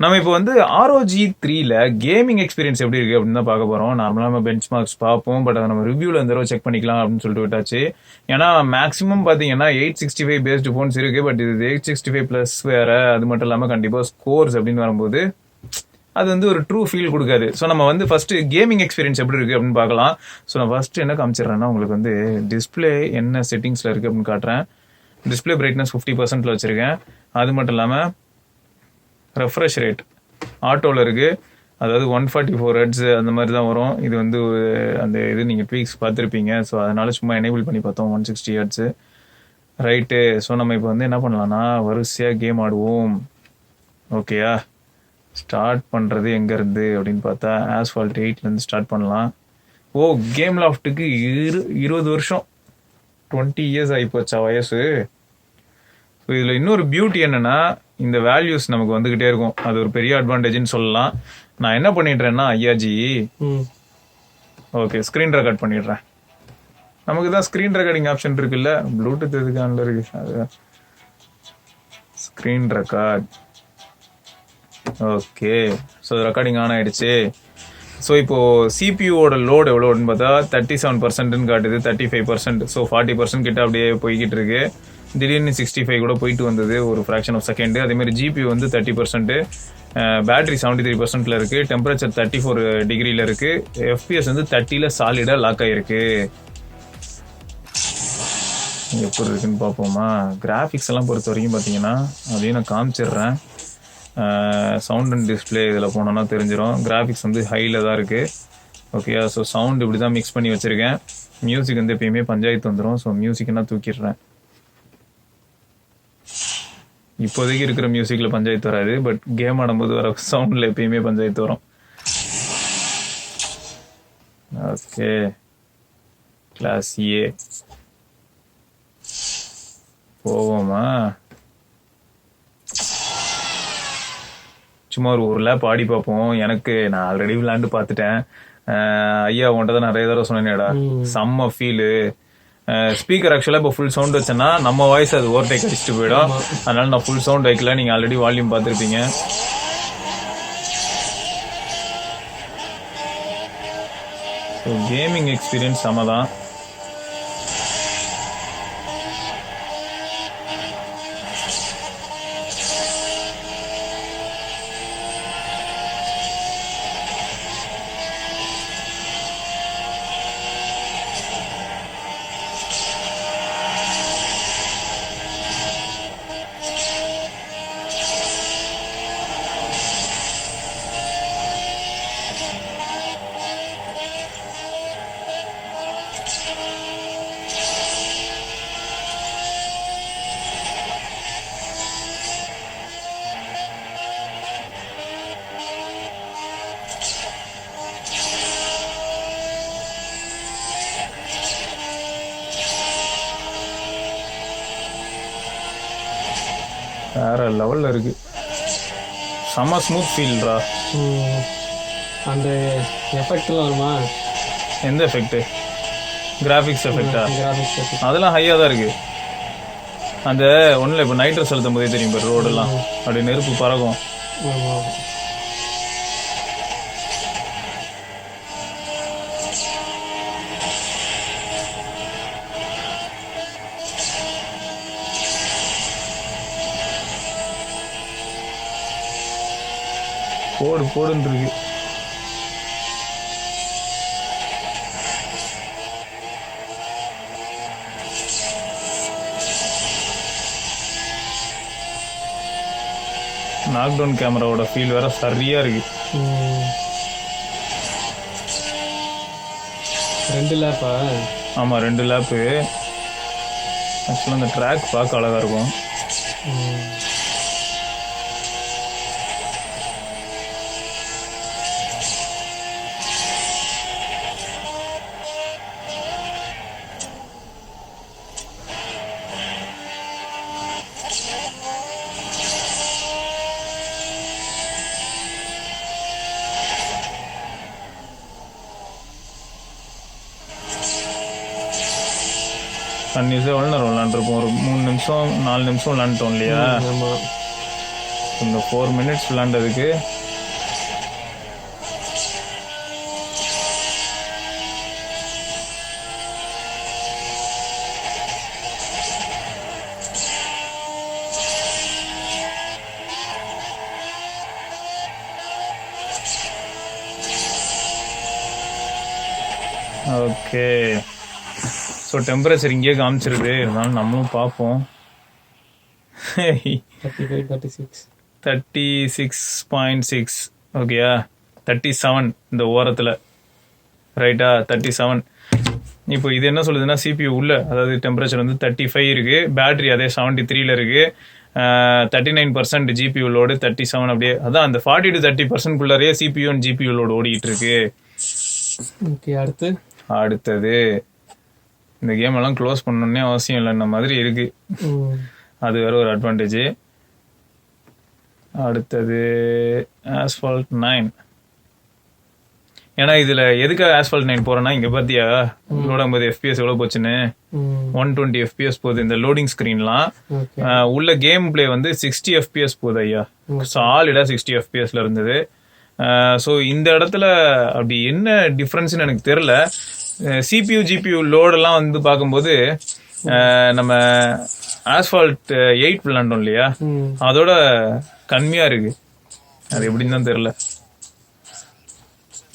நம்ம இப்போ வந்து ROG 3ல கேமிங் எக்ஸ்பீரியன்ஸ் எப்படி இருக்கு அப்படின்னு தான் பார்க்க போறோம். நார்மலா நம்ம பெஞ்ச் மார்க்ஸ் பார்ப்போம், பட் அதை நம்ம ரிவ்யூல இந்த தடவை செக் பண்ணிக்கலாம் அப்படின்னு சொல்லிட்டு விட்டாச்சு. ஏன்னா மேக்ஸிமம் பாத்தீங்கன்னா 865 பேஸ்டு போன்ஸ் இருக்கு, பட் இது 865 பிளஸ் வேற. அது மட்டும் இல்லாம கண்டிப்பா ஸ்கோர்ஸ் அப்படின்னு வரும்போது அது வந்து ஒரு ட்ரூ ஃபீல் கொடுக்காது. ஸோ நம்ம வந்து ஃபர்ஸ்ட் கேமிங் எக்ஸ்பீரியன்ஸ் எப்படி இருக்கு அப்படின்னு பார்க்கலாம். ஸோ நான் ஃபர்ஸ்ட் என்ன காமிச்சிடுறேன்னா, உங்களுக்கு வந்து டிஸ்பிளே என்ன செட்டிங்ஸ்ல இருக்கு அப்படின்னு காட்டுறேன். டிஸ்பிளே பிரைட்னஸ் 50% வச்சிருக்கேன். அது மட்டும் இல்லாம ரெஃப்ரெஷ் ரேட் ஆட்டோவில் இருக்கு, அதாவது 144 ஹெர்ட்ஸ் அந்த மாதிரி தான் வரும். இது வந்து அந்த இது நீங்கள் ட்வீக்ஸ் பார்த்துருப்பீங்க. ஸோ அதனால சும்மா எனேபிள் பண்ணி பார்த்தோம் 160 ஹெர்ட்ஸ். ரைட்டு. ஸோ நம்ம இப்போ வந்து என்ன பண்ணலாம்னா வரிசையாக கேம் ஆடுவோம். ஓகேயா? ஸ்டார்ட் பண்ணுறது எங்கேருந்து அப்படின்னு பார்த்தா ஆஸ்ஃபால்ட் 8லேருந்து ஸ்டார்ட் பண்ணலாம். ஓ, கேம் லாஃப்ட்டுக்கு 20 வருஷம் 20 இயர்ஸ் ஆகிப்போச்சா வயசு. ஸோ இதில் இன்னொரு பியூட்டி என்னன்னா, இந்த வேல்யூஸ் நமக்கு வந்துகிட்டே இருக்கும். அது ஒரு பெரிய அட்வான்டேஜ்னு சொல்லலாம். நான் என்ன பண்ணிடுறேன்னா ஐயாஜி, ஓகே, ஸ்க்ரீன் ரெக்கார்ட் பண்ணிடுறேன். நமக்கு தான் ஸ்க்ரீன் ரெக்கார்டிங் ஆப்ஷன் இருக்குல்ல, ப்ளூடூத் எதுக்கு ஆன்ல இருக்கு, அது screen record. Okay, so recording on ஆயிடுச்சு. ஸோ இப்போ சிபியூவோட லோடு எவ்வளோன்னு பார்த்தா 37%ன்னு காட்டுது, 35%. ஸோ 40% கிட்ட அப்படியே போய்கிட்டு இருக்கு. திடீர்னு 65 கூட போயிட்டு வந்தது ஒரு ஃப்ராக்ஷன் ஆஃப் செகண்ட். அதேமாதிரி ஜிபி வந்து 30%, பேட்டரி 73%ல இருக்கு, டெம்பரேச்சர் 34 டிகிரியில் இருக்கு, FPS வந்து 30ல சாலிடா லாக் ஆயிருக்கு. எப்படி இருக்குன்னு பார்ப்போமா? கிராஃபிக்ஸ் எல்லாம் பொறுத்த வரைக்கும் பார்த்தீங்கன்னா அதையும் நான் காமிச்சிடுறேன். சவுண்ட் அண்ட் டிஸ்பிளே இதில் போனோன்னா தெரிஞ்சிடும். கிராஃபிக்ஸ் வந்து ஹையில் தான் இருக்குது. ஓகேயா? ஸோ சவுண்ட் இப்படி தான் மிக்ஸ் பண்ணி வச்சுருக்கேன். மியூசிக் வந்து எப்பயுமே பஞ்சாயத்து வந்துடும். ஸோ மியூசிக்னா தூக்கிடுறேன். இப்போதைக்கு இருக்கிற மியூசிக்கில் பஞ்சாயத்து வராது, பட் கேம் ஆடும்போது வர சவுண்டில் எப்பயுமே பஞ்சாயத்து வரும். ஓகே, கிளாஸ் ஏ போவோமா? சும்மா ஒரு லேப் ஆடி பார்ப்போம். நான் ஆல்ரெடி விளையாண்டு பார்த்துட்டேன். ஐயா உன்ட்ட தான் நிறைய தடவை சொன்னேனேடா, செம்ம ஃபீலு. ஸ்பீக்கர் ஆக்சுவலாக இப்போ ஃபுல் சவுண்ட் வச்சேன்னா நம்ம வாய்ஸ் அது ஓவர்டேக் அடிச்சுட்டு போயிடும். அதனால நான் ஃபுல் சவுண்ட் வைக்கல. நீங்கள் ஆல்ரெடி வால்யூம் பார்த்துருப்பீங்க. ஸோ கேமிங் எக்ஸ்பீரியன்ஸ் செம்ம தான். வேற லெவலில் இருக்கு. செம்ம ஸ்மூத் ஃபீல்ரா. அந்த எஃபெக்ட்லாம் வருமா? எந்த எஃபெக்ட்? கிராஃபிக்ஸ் எஃபெக்டா? அதெல்லாம் ஹையாக தான் இருக்கு. அந்த ஒன்றில் இப்போ நைட்ரஸ் செலுத்தும் போதே தெரியும் பாரு, ரோடெல்லாம் அப்படி நெருப்பு பறக்கும். போடுன்னு இருக்கு. நாக்டவுன் கேமராவோட ஃபீல் வேற சரியா இருக்கு. 2 லேப்பா? ஆமா, 2 லேப்பு. ஆக்சுவலாக அந்த ட்ராக் பார்க்க அழகா இருக்கும். கன்னியூஸாக எவ்வளோ நேரம் விளாண்டுருப்போம்? ஒரு 3 நிமிஷம் 4 நிமிஷம் விளாண்டுட்டோம் இல்லையா? இந்த 4 minutes விளாண்டதுக்கு ஓகே. ஸோ டெம்பரேச்சர் இங்கேயே காமிச்சிருது, இருந்தாலும் நம்மளும் பார்ப்போம். 36.6 ஓகேயா, 37 இந்த ஓரத்தில் ரைட்டா, 37. இப்போ இது என்ன சொல்லுதுன்னா CPU உள்ள, அதாவது டெம்பரேச்சர் வந்து 35 இருக்கு, பேட்டரி அதே 73ல இருக்கு, 39% GPU லோடு, 37 அப்படியே. அதான் அந்த 40 to 30% CPU and GPU load ஓடிட்டு இருக்கு. ஓகே, அடுத்தது இந்த கேம் எல்லாம் க்ளோஸ் பண்ணணும்னே அவசியம் இல்லைன்ன மாதிரி இருக்கு. அது வேற ஒரு அட்வான்டேஜ். அடுத்தது Asphalt 9. ஏன்னா இதுல எதுக்காக Asphalt 9 போறேன்னா, இங்க பாத்தியா லோடும் போது FPS எவ்வளவு போச்சுன்னு, 120 FPS போகுது இந்த லோடிங் ஸ்கிரீன்லாம். உள்ள கேம் பிளே வந்து 60 FPS போகுது ஐயா, சாலிடா 60 FPSல இருந்தது. ஸோ இந்த இடத்துல அப்படி என்ன டிஃப்ரென்ஸ்னு எனக்கு தெரியல. CPU GPU லோடெல்லாம் வந்து பார்க்கும்போது நம்ம Asphalt 8 விளாண்டோம் இல்லையா, அதோட கம்மியா இருக்கு. அது எப்படின்னு தான் தெரியல.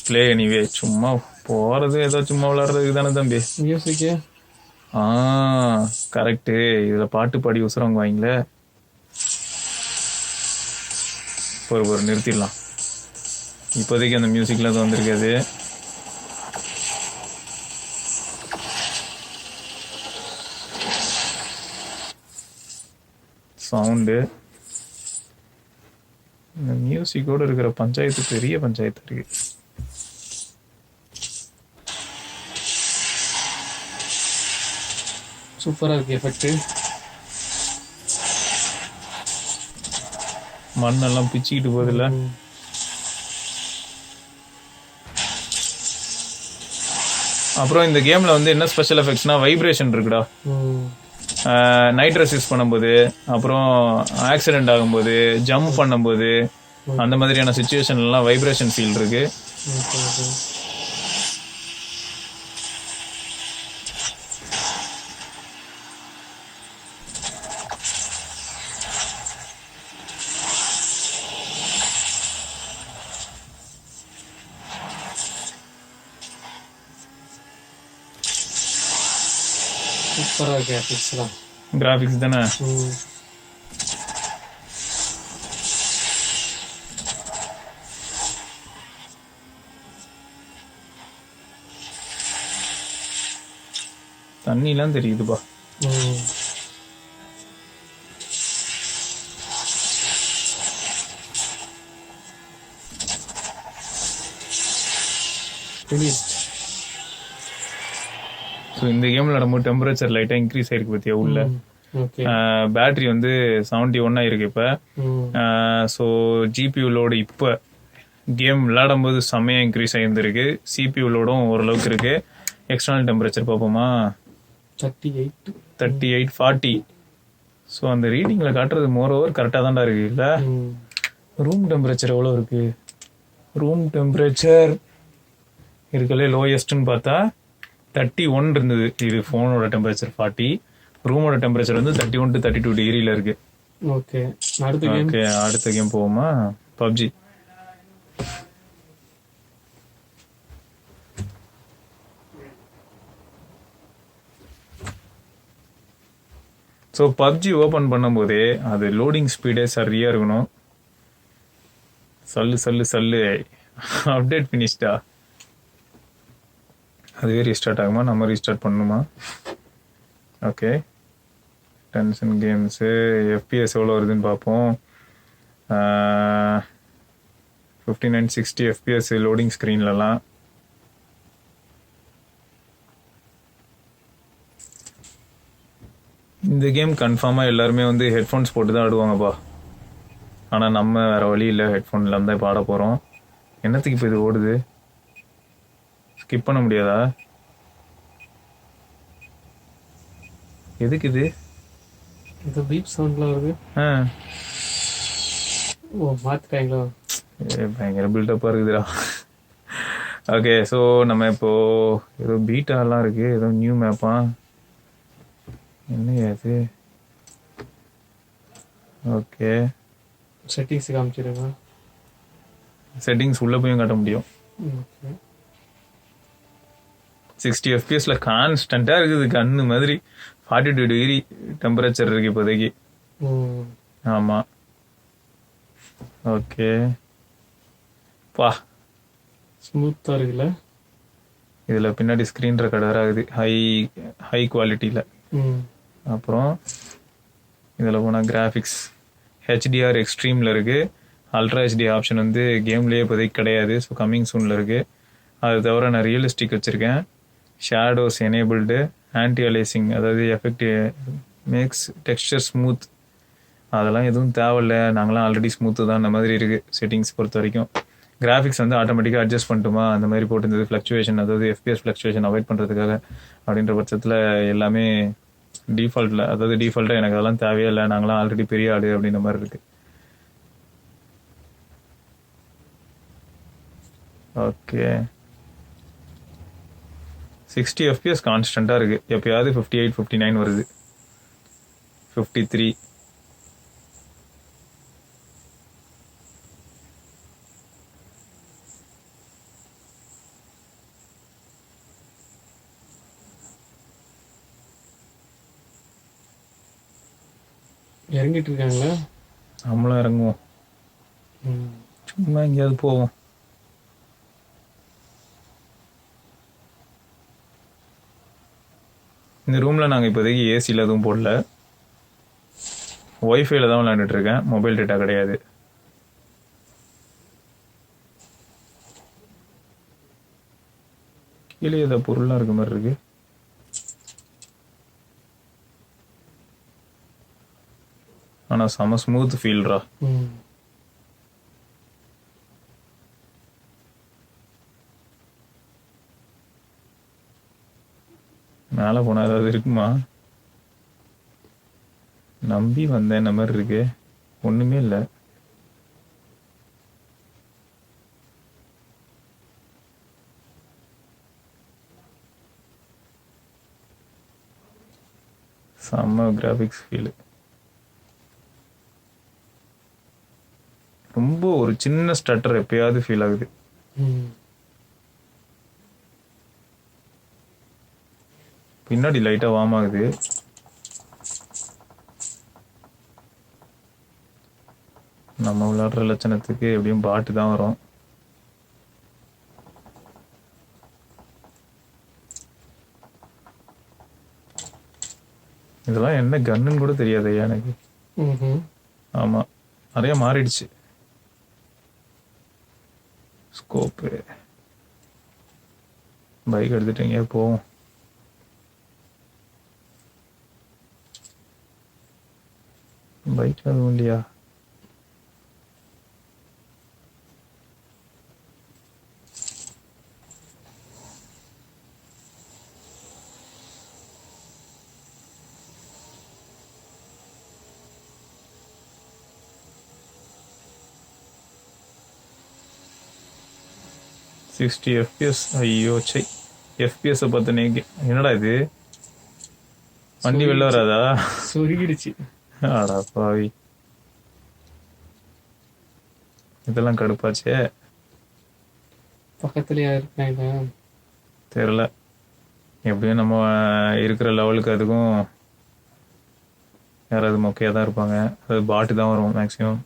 பிளே எனிவே, சும்மா போறது ஏதோ சும்மா விளாடுறதுக்கு தானே தம்பி. மியூசிக்கு கரெக்டு. இதுல பாட்டு பாடி உசுரவங்க வாங்களே. ஒரு நிறுத்திடலாம் இப்போதைக்கு. அந்த மியூசிக்ல அது வந்திருக்காது. சவுண்டு, இந்த மியூசிக்கோட இருக்கிற பஞ்சாயத்து பெரிய பஞ்சாயத்து இருக்கு. சூப்பரா இருக்கு எஃபெக்ட். மண்ணெல்லாம் பிச்சுக்கிட்டு போகுதுல்ல. அப்புறம் இந்த கேம்ல வந்து என்ன ஸ்பெஷல் எஃபெக்ட்ஸ்னா, வைப்ரேஷன் இருக்குடா. நைட் ரெஸ் யூஸ் பண்ணும்போது, அப்புறம் ஆக்சிடென்ட் ஆகும்போது, ஜம்ப் பண்ணும்போது, அந்த மாதிரியான சுச்சுவேஷன்லாம் வைப்ரேஷன் ஃபீல் இருக்கு. சூப்பரா இருக்கு கிராபிக்ஸ்லாம். கிராபிக்ஸ் தானே. தண்ணிலாம் தெரியுதுப்பா. ஸோ இந்த கேமில் நம்ம டெம்பரேச்சர் லைட்டாக இன்க்ரீஸ் ஆயிருக்கு பார்த்தியா உள்ள. பேட்டரி வந்து 71 ஆயிருக்கு இப்போ. ஸோ ஜிபியூ லோடு இப்போ கேம் விளையாடும் போது செம்மையாக இன்க்ரீஸ் ஆகியிருந்திருக்கு. CPU லோடும் ஓரளவுக்கு இருக்கு. எக்ஸ்டர்னல் டெம்பரேச்சர் பார்ப்போமா, 38 40. ஸோ அந்த ரீடிங்கில் காட்டுறது மோர் ஓவர் கரெக்டாக தான்டா இருக்கு இல்லை. ரூம் டெம்பரேச்சர் எவ்வளோ இருக்கு? ரூம் டெம்பரேச்சர் இருக்கலே லோயஸ்ட்னு பார்த்தா 31 இருந்தது. இது ஃபோனோட டெம்பரேச்சர் 40, ரூமோட டெம்பரேச்சர் வந்து 31 to 32 டிகிரியில் இருக்கு. ஓகே, அடுத்த கேம் போவோமா? பப்ஜி. ஸோ பப்ஜி ஓப்பன் பண்ணும்போதே அது லோடிங் ஸ்பீடே சரியாக இருக்கணும். சல்லு அப்டேட் ஃபினிஷ்டா. அதுவே ரீஸ்டார்ட் ஆகுமா, நம்ம ரீஸ்டார்ட் பண்ணணுமா? ஓகே, டென்ஷன் கேம்ஸு FPS எவ்வளோ வருதுன்னு பார்ப்போம். 5960 FPS லோடிங் ஸ்க்ரீன்லலாம். இந்த கேம் கன்ஃபார்மாக எல்லாருமே வந்து ஹெட்ஃபோன்ஸ் போட்டு தான் ஆடுவாங்கப்பா. ஆனால் நம்ம வேறு வழி இல்லை, ஹெட்ஃபோன் இல்லாமல் தான் பாட போகிறோம். என்னத்துக்கு இப்போ இது ஓடுது? ஸ்கிப் பண்ண முடியாதா? எதுக்கு இது? இது பீப் சவுண்ட்ல வருது. ஓ மாத்திட்டாங்களோ? பயங்கர பில்டப்பாக இருக்குதுடா. ஓகே, ஸோ நம்ம இப்போ ஏதோ பீட்டாலாம் இருக்கு, ஏதோ நியூ மேப்பா என்ன அது? Okay, settings காமிச்சிருங்க. செட்டிங்ஸ் உள்ள போயும் காட்ட முடியும். ஓகே 60 எஃபிஎஸ்ல கான்ஸ்டண்டா இருக்குது, கண்ணு மாதிரி. 42 டிகிரி டெம்பரேச்சர் இருக்கு இப்போதைக்கு. ஆமா, ஓகே. பா, ஸ்மூத்தாக இருக்குல்ல? இதில் பின்னாடி ஸ்க்ரீன் ரெக்கார்ட் வேறு ஆகுது, ஹை குவாலிட்டியில். அப்புறம் இதில் போனால் கிராஃபிக்ஸ் ஹெச்டிஆர் எக்ஸ்ட்ரீமில் இருக்குது. அல்ட்ரா ஹெச்டி ஆப்ஷன் வந்து கேம்லேயே இப்போதைக்கு கிடையாது, ஸோ கம்மிங் சூனில் இருக்குது. அது தவிர நான் ரியலிஸ்டிக் வச்சுருக்கேன். ஷேடோஸ் எனேபிள்டு, ஆன்டி அலைசிங், அதாவது எஃபெக்ட் மேக்ஸ் டெக்ஸ்டர் ஸ்மூத், அதெல்லாம் எதுவும் தேவையில்ல, நாங்களாம் ஆல்ரெடி ஸ்மூத்து தான். அந்த மாதிரி இருக்குது செட்டிங்ஸ் பொறுத்த வரைக்கும். கிராஃபிக்ஸ் வந்து ஆட்டோமேட்டிக்காக அட்ஜஸ்ட் பண்ணிட்டுமா அந்த மாதிரி போட்டுருந்தது. ஃப்ளக்சுவேஷன், அதாவது எஃபிஎஸ் ஃப்ளக்சுவேஷன் அவாய்ட் பண்ணுறதுக்காக அப்படின்ற பட்சத்தில் எல்லாமே டிஃபால்ட்டில், அதாவது டிஃபால்ட்டாக எனக்கு அதெல்லாம் தேவையே இல்லை, நாங்களாம் ஆல்ரெடி பெரிய ஆடு அப்படின்ற மாதிரி இருக்குது. ஓகே, 60 எஃபிஎஸ் கான்ஸ்டண்ட்டாக இருக்குது. எப்போயாவது 58, 59 வருது, 53. இறங்கிட்டு இருக்காங்களா? நம்மளும் இறங்குவோம், சும்மா எங்கேயாவது போவோம். இந்த ரூமில் நாங்கள் இப்போதைக்கு ஏசியில் எதுவும் போடல, ஒய்ஃபைல தான் விளையாண்டுட்டு இருக்கேன், மொபைல் டேட்டா கிடையாது. கீழே ஏதோ பொருள்லாம் இருக்க மாதிரி இருக்கு. ஆனால் செம ஸ்மூத் ஃபீல்ரா. மேலே போனால் ஏதாவது இருக்குமா? நம்பி வந்தேன், இந்த மாதிரி இருக்கு, ஒன்றுமே இல்லை. செம்ம கிராஃபிக்ஸ் ஃபீலு. ரொம்ப ஒரு சின்ன ஸ்டட்டர் எப்பயாவது ஃபீல் ஆகுது. பின்னாடி லைட்டாக வார்ம் ஆகுது. நம்ம விளையாடுற லட்சணத்துக்கு எப்படியும் பாட்டு தான் வரும். இதெல்லாம் என்ன கன்னுன்னு கூட தெரியாது எனக்கு. ஆமா, நிறைய மாறிடுச்சு. ஸ்கோப்பு, பைக் எடுத்துட்டு எங்கேயா போவோம். பைக் அதுவும் இல்லையா? சிக்ஸ்டி எஃபிஎஸ், ஐயோ சை, எஃபிஎஸ் பார்த்தனே என்னடா இது, வண்டி வெளில வராதா? சொருகிடுச்சு. ஆடா பாவி, இதெல்லாம் கடுப்பாச்சே. பக்கத்துலயா இருக்காங்க தெரியல, எப்படியும் நம்ம இருக்கிற லெவலுக்கு அதுக்கும் யாராவது மொக்கையாக தான் இருப்பாங்க. அது பாட்டு தான் வரும் மேக்ஸிமம்.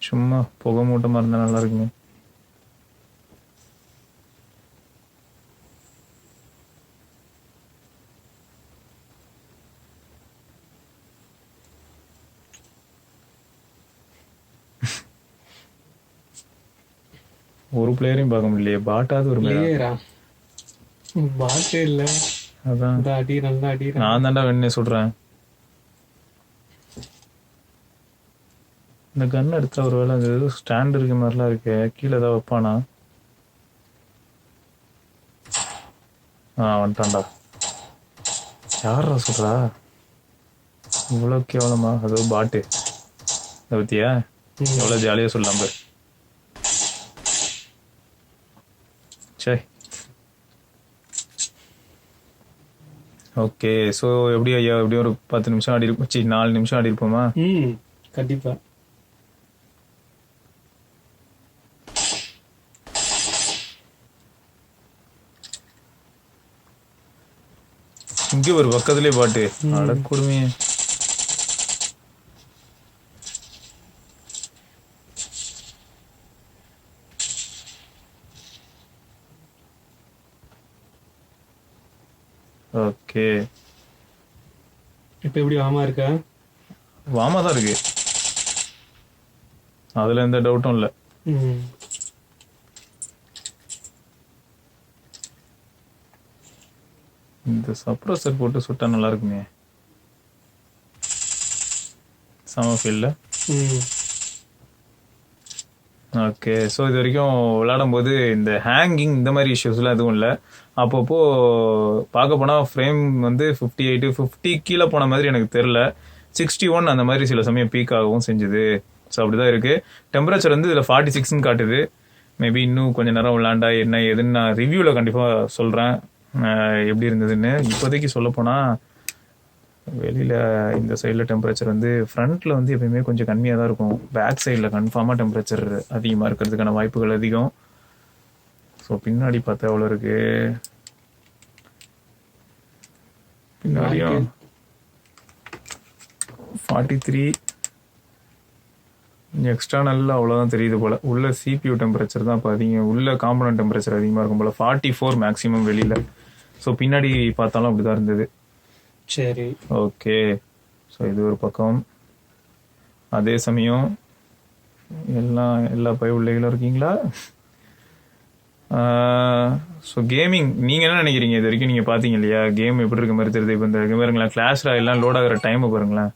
சும்மா புகை மூட்டமாக இருந்தால் நல்லா இருக்குங்க. ஒரு பிளேயரையும் பார்க்க முடியலையே, பாட்டாவது ஒரு பிளேயரா? பாட்டே இல்லை. அதான் இந்த அடி நல்லா அடிக்கிறான். நான் தான்டா வேணுனே சொல்றேன். இந்த கன் எடுத்த ஒரு வேலை அது ஸ்டாண்ட் இருக்க மாதிரிலாம் இருக்கு, கீழே ஏதாவது வைப்பானா? வந்துட்டான்டா. யாரா சொல்றா இவ்வளோ கேவலமா? அது பாட்டு அதை பத்தியா எவ்வளோ ஜாலியாக சொல்லலாம் பாரு. சே ஓகே. ஸோ எப்படி ஐயா, எப்படி ஒரு 10 நிமிஷம் ஆடி இருப்போம், 4 நிமிஷம் ஆடி இருப்போமா? கண்டிப்பா. இங்கே ஒரு பக்கத்துலேயே பாட்டு அட கொடுமையே. ஓகே இப்ப எப்படி வாமா இருக்கா? வாமா தான் இருக்கு, அதுல எந்த டவுட்டும் இல்லை. இந்த சப்ரஸர் போட்டு சுட்டா நல்லா இருக்குமே சம ஃபீல்ல. ஓகே. ஸோ இது வரைக்கும் விளையாடும் போது இந்த ஹேங்கிங் இந்த மாதிரி இஷ்யூஸ்லாம் எதுவும் இல்லை. அப்பப்போ பார்க்க போனால் ஃப்ரேம் வந்து 58 50 கீழே போன மாதிரி எனக்கு தெரில, 61 அந்த மாதிரி சில சமயம் பீக் ஆகவும் செஞ்சுது. ஸோ அப்படிதான் இருக்கு. டெம்பரேச்சர் வந்து இதில் 46ன்னு காட்டுது. மேபி இன்னும் கொஞ்சம் நேரம் விளையாண்டா என்ன ஏதுன்னு நான் ரிவ்யூவில் கண்டிப்பாக சொல்கிறேன் எப்படி இருந்ததுன்னு. இப்போதைக்கு சொல்லப்போனால் வெளியில் இந்த சைடில் டெம்பரேச்சர் வந்து ஃப்ரண்ட்டில் வந்து எப்பயுமே கொஞ்சம் கம்மியாக தான் இருக்கும், பேக் சைடில் கன்ஃபார்மாக டெம்பரேச்சர் அதிகமாக இருக்கிறதுக்கான வாய்ப்புகள் அதிகம். ஸோ பின்னாடி பார்த்தா எவ்வளோ இருக்கு, பின்னாடியும் 43. எக்ஸ்டர்னலில் அவ்வளோதான் தெரியுது போல். உள்ள CPU டெம்பரேச்சர் தான் இப்போ அதிகம், உள்ள காம்பனன்ட் டெம்பரேச்சர் அதிகமாக இருக்கும் போல், 44 மேக்ஸிமம் வெளியில். ஸோ பின்னாடி பார்த்தாலும் அப்படி தான் இருந்தது. சரி ஓகே. ஸோ இது ஒரு பக்கம். அதே சமயம் எல்லா பயவுள்ளைகளும் இருக்கீங்களா? ஸோ கேமிங் நீங்கள் என்ன நினைக்கிறீங்க? இது வரைக்கும் நீங்கள் பார்த்தீங்க இல்லையா, கேம் எப்படி இருக்க மாதிரி தெரியுது. இப்போ இந்த பாருங்களேன், கிளாஷ் ராயல்லாம் லோட் ஆகிற டைமை பாருங்களேன்.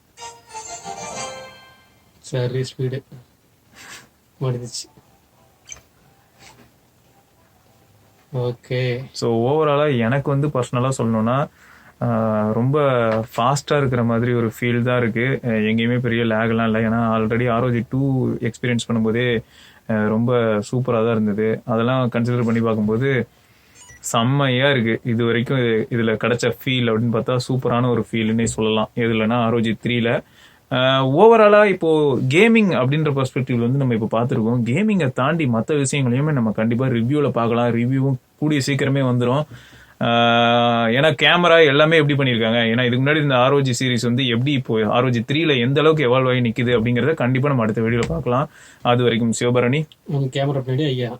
சரி ஸ்பீடு முடிஞ்சிச்சு. ஓகே. ஸோ ஓவராலாக எனக்கு வந்து பர்சனலாக சொல்லணும்னா ரொம்ப ஃபாஸ்ட்டாக இருக்கிற மாதிரி ஒரு ஃபீல் தான் இருக்குது. எங்கேயுமே பெரிய லேக்லாம் இல்லை, ஏன்னா ஆல்ரெடி ROG 2 எக்ஸ்பீரியன்ஸ் பண்ணும்போதே ரொம்ப சூப்பராக தான் இருந்தது. அதெல்லாம் கன்சிடர் பண்ணி பார்க்கும்போது செம்மையாக இருக்குது. இது வரைக்கும் இதில் கிடைச்ச ஃபீல் அப்படின்னு பார்த்தா சூப்பரான ஒரு ஃபீல்னே சொல்லலாம். எதுலன்னா ROG 3ல. ஓவராலாக இப்போது கேமிங் அப்படின்ற பெர்ஸ்பெக்டிவ்ல வந்து நம்ம இப்போ பார்த்துருக்கோம். கேமிங்கை தாண்டி மற்ற விஷயங்களையுமே நம்ம கண்டிப்பாக ரிவ்யூவில் பார்க்கலாம். ரிவ்யூவும் கூடிய சீக்கிரமே வந்துடும். ஏன்னா கேமரா எல்லாமே எப்படி பண்ணியிருக்காங்க, ஏன்னா இதுக்கு முன்னாடி இந்த ROG சீரிஸ் வந்து எப்படி இப்போ ROG 3ல எந்த அளவுக்கு எவால்வ் ஆகி நிற்குது அப்படிங்கிறத கண்டிப்பாக நம்ம அடுத்த வீடியோவில் பார்க்கலாம். அது வரைக்கும் சிவபரணி கேமரா பின்னாடி ஐயா.